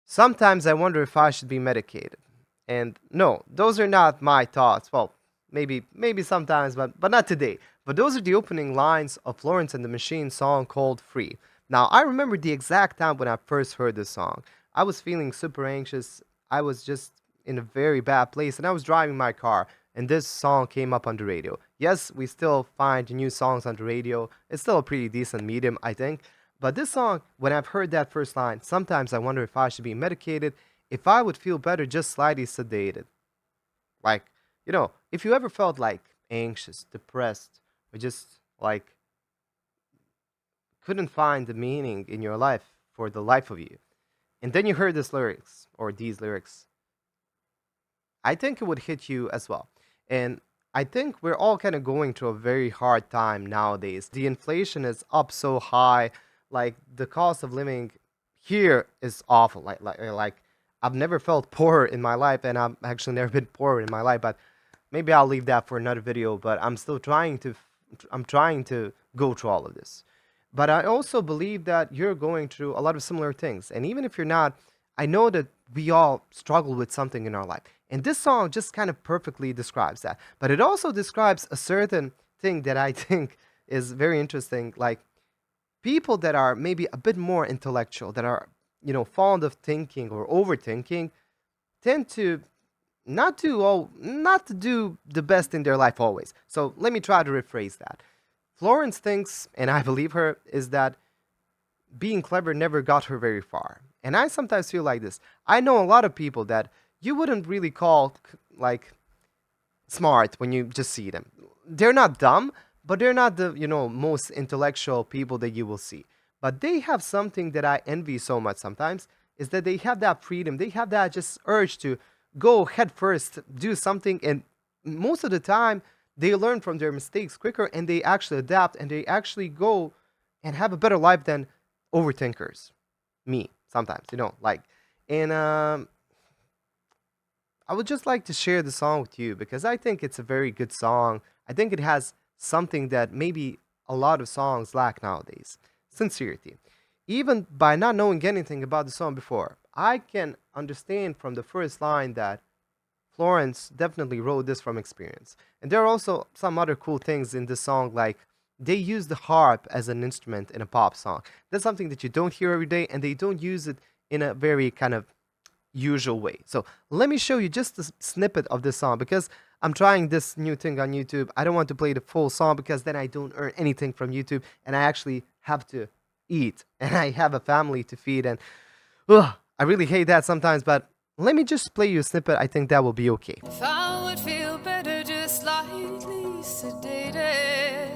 Sometimes I wonder if I should be medicated. And no, those are not my thoughts. Well, maybe sometimes, but not today. But those are the opening lines of Florence and the Machine song called Free. Now, I remember the exact time when I first heard this song. I was feeling super anxious. I was just in a very bad place and I was driving my car and this song came up on the radio. Yes, we still find new songs on the radio. It's still a pretty decent medium, I think. But this song, when I've heard that first line, sometimes I wonder if I should be medicated, if I would feel better just slightly sedated. Like, if you ever felt like anxious, depressed, or just like couldn't find the meaning in your life for the life of you, and then you heard this lyrics or these lyrics, I think it would hit you as well. And I think we're all kind of going through a very hard time nowadays. The inflation is up so high, like the cost of living here is awful. Like I've never felt poorer in my life, and I've actually never been poorer in my life. But maybe I'll leave that for another video. But I'm trying to go through all of this. But I also believe that you're going through a lot of similar things. And even if you're not, I know that we all struggle with something in our life. And this song just kind of perfectly describes that. But it also describes a certain thing that I think is very interesting. Like people that are maybe a bit more intellectual, that are, fond of thinking or overthinking, tend to not to do the best in their life always. So let me try to rephrase that. Florence thinks, and I believe her, is that being clever never got her very far. And I sometimes feel like this. I know a lot of people that you wouldn't really call like smart when you just see them. They're not dumb, but they're not the, most intellectual people that you will see. But they have something that I envy so much sometimes is that they have that freedom. They have that just urge to go head first, do something, and most of the time they learn from their mistakes quicker and they actually adapt and they actually go and have a better life than overthinkers. Me, sometimes, like, and I would just like to share the song with you because I think it's a very good song. I think it has something that maybe a lot of songs lack nowadays: sincerity. Even by not knowing anything about the song before, I can understand from the first line that Florence definitely wrote this from experience. And there are also some other cool things in this song, like they use the harp as an instrument in a pop song. That's something that you don't hear every day, and they don't use it in a very kind of usual way. So let me show you just a snippet of this song because I'm trying this new thing on YouTube. I don't want to play the full song because then I don't earn anything from YouTube and I actually have to eat and I have a family to feed and I really hate that sometimes, but let me just play you a snippet. I think that will be okay. If I would feel better just slightly sedated.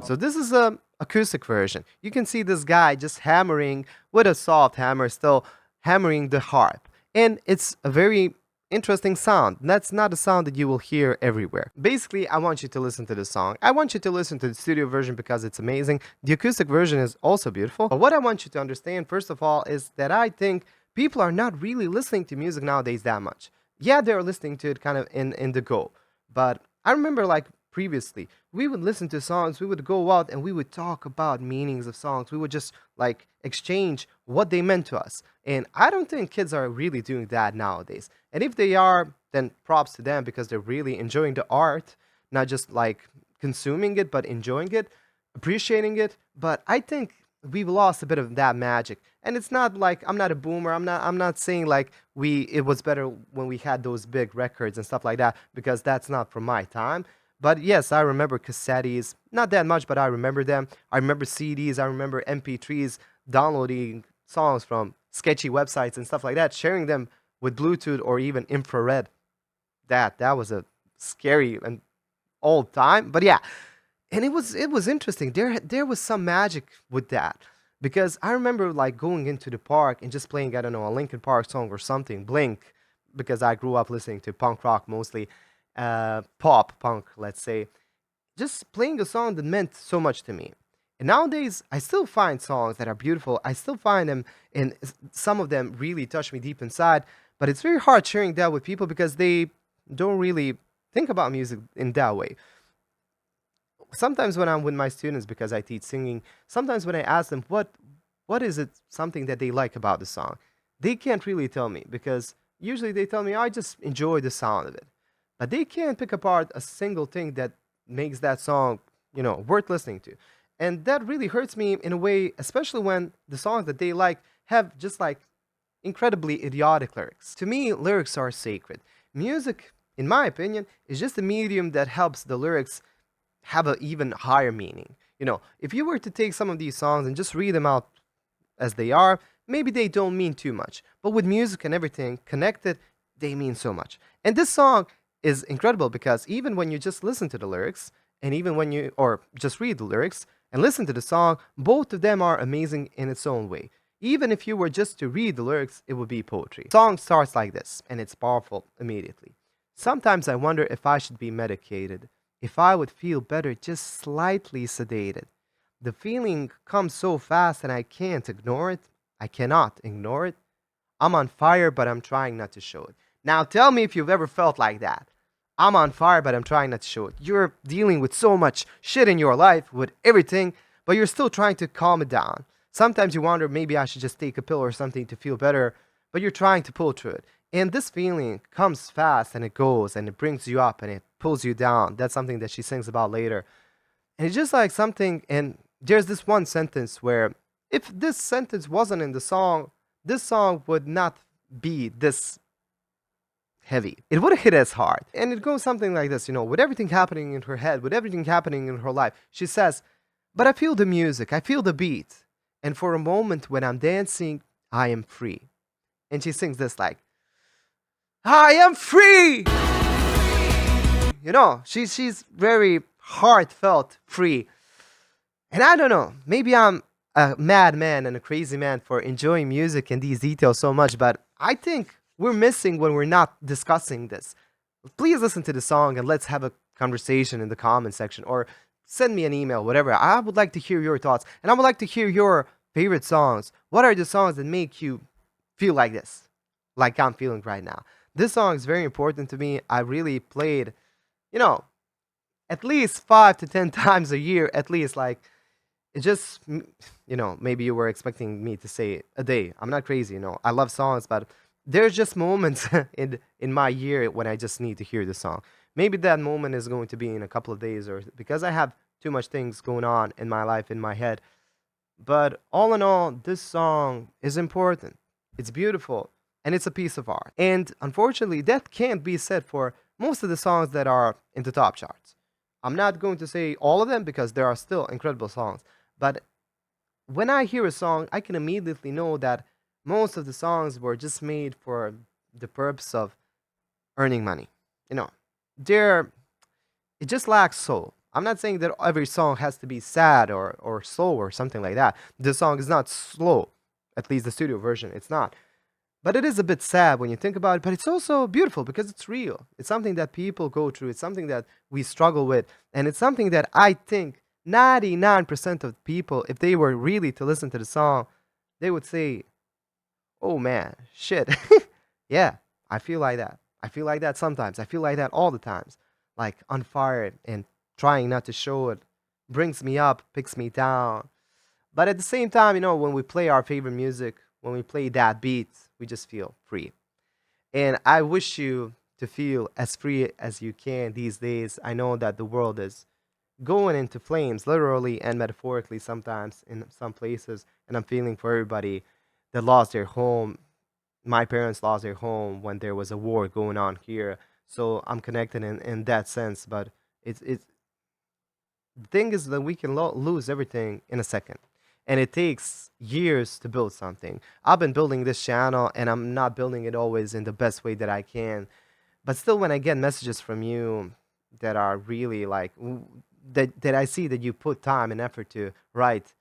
So this is a acoustic version. You can see this guy just hammering with a soft hammer, still hammering the harp. And it's a very interesting sound. That's not a sound that you will hear everywhere. Basically, I want you to listen to the song. I want you to listen to the studio version because it's amazing. The acoustic version is also beautiful. But what I want you to understand, first of all, is that I think people are not really listening to music nowadays that much. Yeah, they're listening to it kind of in the go. But I remember like previously, we would listen to songs, we would go out and we would talk about meanings of songs. We would just like exchange what they meant to us. And I don't think kids are really doing that nowadays. And if they are, then props to them because they're really enjoying the art, not just like consuming it, but enjoying it, appreciating it. But I think we've lost a bit of that magic. And it's not like I'm not a boomer. I'm not saying like it was better when we had those big records and stuff like that because that's not from my time. But yes, I remember cassettes, not that much, but I remember them. I remember CDs, I remember MP3s, downloading songs from sketchy websites and stuff like that, sharing them with Bluetooth or even infrared. That was a scary and old time. But yeah, and it was interesting. There was some magic with that. Because I remember like going into the park and just playing, I don't know, a Linkin Park song or something, Blink, because I grew up listening to punk rock mostly, pop punk, let's say, just playing a song that meant so much to me. And nowadays, I still find songs that are beautiful. I still find them, and some of them really touch me deep inside. But it's very hard sharing that with people because they don't really think about music in that way. Sometimes when I'm with my students, because I teach singing, sometimes when I ask them what is it something that they like about the song, they can't really tell me because usually they tell me I just enjoy the sound of it. But they can't pick apart a single thing that makes that song, worth listening to. And that really hurts me in a way, especially when the songs that they like have just like incredibly idiotic lyrics. To me, lyrics are sacred. Music, in my opinion, is just a medium that helps the lyrics have an even higher meaning. If you were to take some of these songs and just read them out as they are, maybe they don't mean too much. But with music and everything connected, they mean so much. And this song is incredible because even when you just listen to the lyrics, and even when you, or just read the lyrics and listen to the song, both of them are amazing in its own way. Even if you were just to read the lyrics, it would be poetry. The song starts like this, and it's powerful immediately. Sometimes I wonder if I should be medicated, if I would feel better just slightly sedated. The feeling comes so fast and I can't ignore it. I cannot ignore it. I'm on fire, but I'm trying not to show it. Now tell me if you've ever felt like that. I'm on fire, but I'm trying not to show it. You're dealing with so much shit in your life, with everything, but you're still trying to calm it down. Sometimes you wonder maybe I should just take a pill or something to feel better, but you're trying to pull through it. And this feeling comes fast and it goes and it brings you up and it pulls you down. That's something that she sings about later. And it's just like something, and there's this one sentence where if this sentence wasn't in the song, this song would not be this heavy. It would hit as hard. And it goes something like this, with everything happening in her head, with everything happening in her life. She says, but I feel the music, I feel the beat. And for a moment when I'm dancing, I am free. And she sings this like, I am free! She's very heartfelt free. And I don't know, maybe I'm a madman and a crazy man for enjoying music and these details so much, but I think we're missing when we're not discussing this. Please listen to the song and let's have a conversation in the comment section or send me an email, whatever. I would like to hear your thoughts and I would like to hear your favorite songs. What are the songs that make you feel like this? Like I'm feeling right now. This song is very important to me. I really played, at least 5 to 10 times a year, at least. Like, it just, maybe you were expecting me to say a day. I'm not crazy, I love songs, but there's just moments in my year when I just need to hear the song. Maybe that moment is going to be in a couple of days or because I have too much things going on in my life, in my head. But all in all, this song is important. It's beautiful and it's a piece of art. And unfortunately, that can't be said for most of the songs that are in the top charts. I'm not going to say all of them because there are still incredible songs. But when I hear a song, I can immediately know that most of the songs were just made for the purpose of earning money. They're, it just lacks soul. I'm not saying that every song has to be sad or slow or something like that. The song is not slow, at least the studio version, it's not. But it is a bit sad when you think about it, but it's also beautiful because it's real. It's something that people go through, it's something that we struggle with, and it's something that I think 99% of people, if they were really to listen to the song, they would say, oh man, shit. Yeah, I feel like that. I feel like that sometimes. I feel like that all the times. Like on fire and trying not to show it brings me up, picks me down. But at the same time, when we play our favorite music, when we play that beat, we just feel free. And I wish you to feel as free as you can these days. I know that the world is going into flames, literally and metaphorically sometimes in some places. And I'm feeling for everybody that lost their home. My parents lost their home when there was a war going on here. So I'm connected in that sense. But it's the thing is that we can lose everything in a second. And it takes years to build something. I've been building this channel and I'm not building it always in the best way that I can. But still, when I get messages from you that are really like, that I see that you put time and effort to write,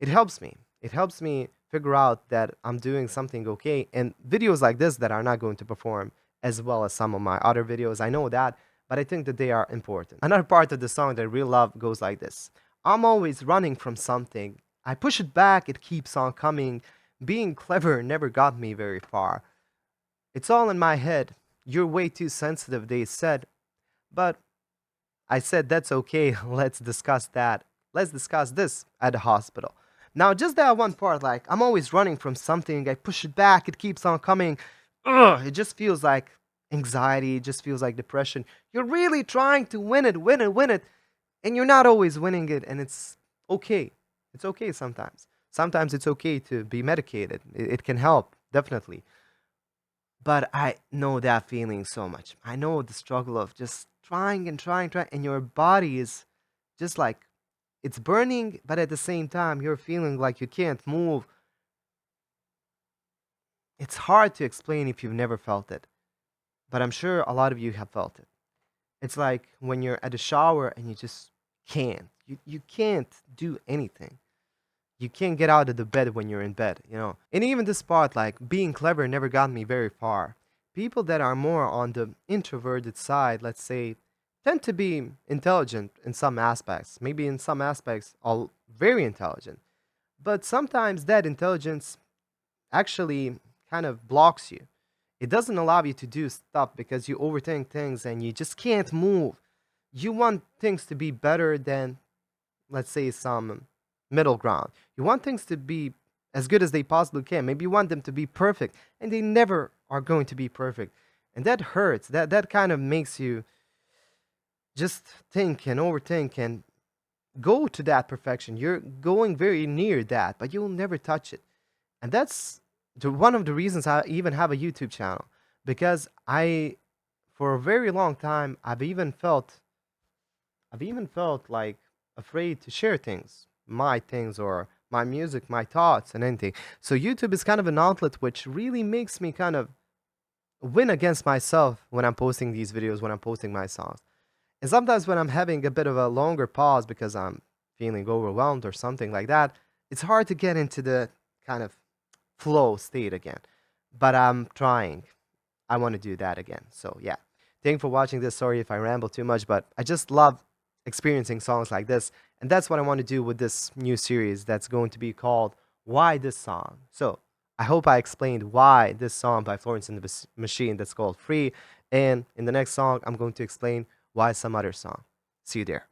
it helps me. It helps me figure out that I'm doing something okay. And videos like this that are not going to perform as well as some of my other videos, I know that, but I think that they are important. Another part of the song that I really love goes like this. I'm always running from something. I push it back, it keeps on coming. Being clever never got me very far. It's all in my head. You're way too sensitive, they said. But I said, that's okay, let's discuss that. Let's discuss this at the hospital. Now, just that one part, like I'm always running from something, I push it back, it keeps on coming. Ugh, it just feels like anxiety, it just feels like depression. You're really trying to win it, win it, win it, and you're not always winning it, and it's okay. It's okay sometimes. Sometimes it's okay to be medicated. It can help, definitely. But I know that feeling so much. I know the struggle of just trying and trying, trying, and your body is just like it's burning, but at the same time, you're feeling like you can't move. It's hard to explain if you've never felt it, but I'm sure a lot of you have felt it. It's like when you're at a shower and you just can't. You can't do anything. You can't get out of the bed when you're in bed. And even this part, like being clever, never got me very far. People that are more on the introverted side, let's say, tend to be intelligent in some aspects. Maybe in some aspects, all very intelligent. But sometimes that intelligence actually kind of blocks you. It doesn't allow you to do stuff because you overthink things and you just can't move. You want things to be better than, let's say, some middle ground. You want things to be as good as they possibly can. Maybe you want them to be perfect, and they never are going to be perfect. And that hurts. That kind of makes you just think and overthink and go to that perfection. You're going very near that, but you'll never touch it. And that's one of the reasons I even have a YouTube channel, because for a very long time, I've even felt like afraid to share things or my music, my thoughts, and anything. So YouTube is kind of an outlet which really makes me kind of win against myself when I'm posting these videos, when I'm posting my songs. And sometimes when I'm having a bit of a longer pause because I'm feeling overwhelmed or something like that, it's hard to get into the kind of flow state again. But I'm trying. I want to do that again. So yeah. Thank you for watching this. Sorry if I ramble too much, but I just love experiencing songs like this. And that's what I want to do with this new series that's going to be called Why This Song. So I hope I explained why this song by Florence and the Machine that's called Free. And in the next song, I'm going to explain why some other song. See you there.